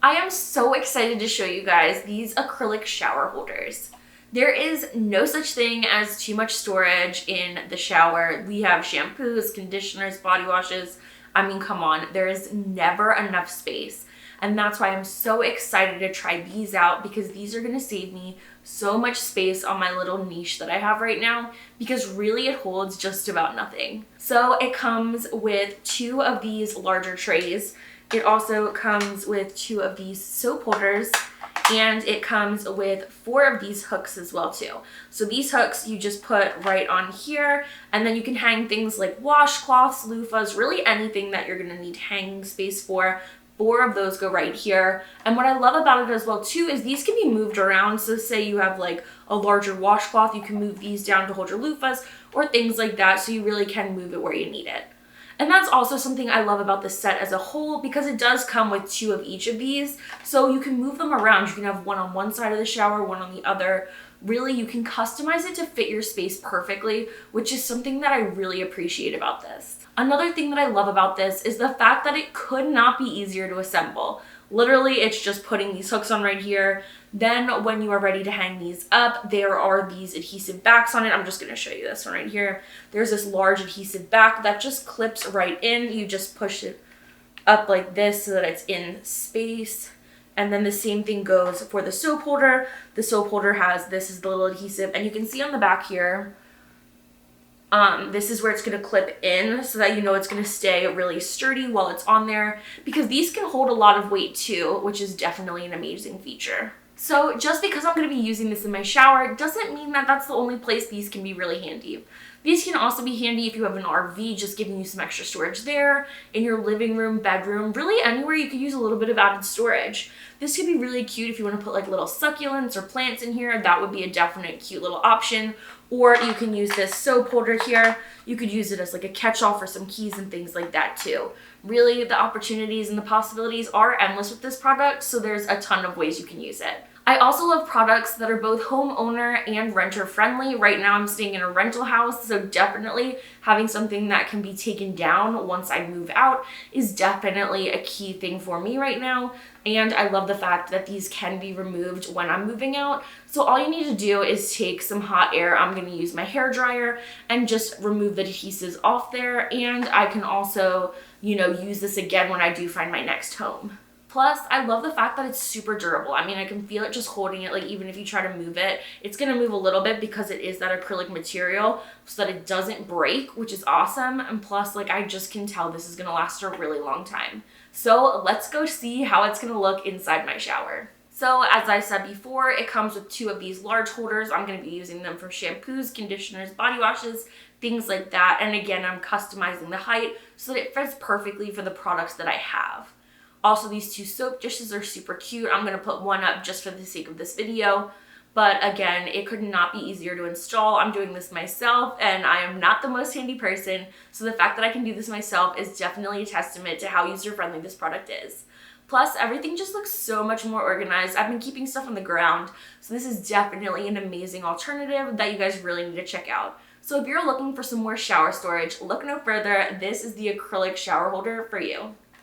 I am so excited to show you guys these acrylic shower holders. There is no such thing as too much storage in the shower. We have shampoos, conditioners, body washes. I mean, come on, there is never enough space. And that's why I'm so excited to try these out, because these are gonna save me so much space on my little niche that I have right now, because really it holds just about nothing. So it comes with 2 of these larger trays. It also comes with 2 of these soap holders, and it comes with 4 of these hooks as well too. So these hooks you just put right on here, and then you can hang things like washcloths, loofahs, really anything that you're gonna need hanging space for. 4 of those go right here. And what I love about it as well too is these can be moved around. So say you have like a larger washcloth, you can move these down to hold your loofahs or things like that, so you really can move it where you need it. And that's also something I love about the set as a whole, because it does come with 2 of each of these. So you can move them around. You can have one on one side of the shower, one on the other. Really, you can customize it to fit your space perfectly, which is something that I really appreciate about this. Another thing that I love about this is the fact that it could not be easier to assemble. Literally, it's just putting these hooks on right here. Then when you are ready to hang these up, there are these adhesive backs on it. I'm just gonna show you this one right here. There's this large adhesive back that just clips right in. You just push it up like this so that it's in space. And then the same thing goes for the soap holder. The soap holder has, this is the little adhesive, and you can see on the back here, this is where it's gonna clip in so that you know it's gonna stay really sturdy while it's on there, because these can hold a lot of weight too, which is definitely an amazing feature. So just because I'm gonna be using this in my shower doesn't mean that that's the only place these can be really handy. These can also be handy if you have an RV, just giving you some extra storage there, in your living room, bedroom, really anywhere you could use a little bit of added storage. This could be really cute if you want to put like little succulents or plants in here. That would be a definite cute little option. Or you can use this soap holder here. You could use it as like a catch-all for some keys and things like that too. Really, the opportunities and the possibilities are endless with this product, so there's a ton of ways you can use it. I also love products that are both homeowner and renter friendly. Right now I'm staying in a rental house, so definitely having something that can be taken down once I move out is definitely a key thing for me right now. And I love the fact that these can be removed when I'm moving out. So all you need to do is take some hot air. I'm going to use my hair dryer and just remove the adhesives off there. And I can also, use this again when I do find my next home. Plus, I love the fact that it's super durable. I mean, I can feel it just holding it, like even if you try to move it, it's gonna move a little bit because it is that acrylic material so that it doesn't break, which is awesome. And plus, like, I just can tell this is gonna last a really long time. So let's go see how it's gonna look inside my shower. So as I said before, it comes with 2 of these large holders. I'm gonna be using them for shampoos, conditioners, body washes, things like that. And again, I'm customizing the height so that it fits perfectly for the products that I have. Also, these 2 soap dishes are super cute. I'm going to put one up just for the sake of this video. But again, it could not be easier to install. I'm doing this myself, and I am not the most handy person. So the fact that I can do this myself is definitely a testament to how user-friendly this product is. Plus, everything just looks so much more organized. I've been keeping stuff on the ground, so this is definitely an amazing alternative that you guys really need to check out. So if you're looking for some more shower storage, look no further. This is the acrylic shower holder for you.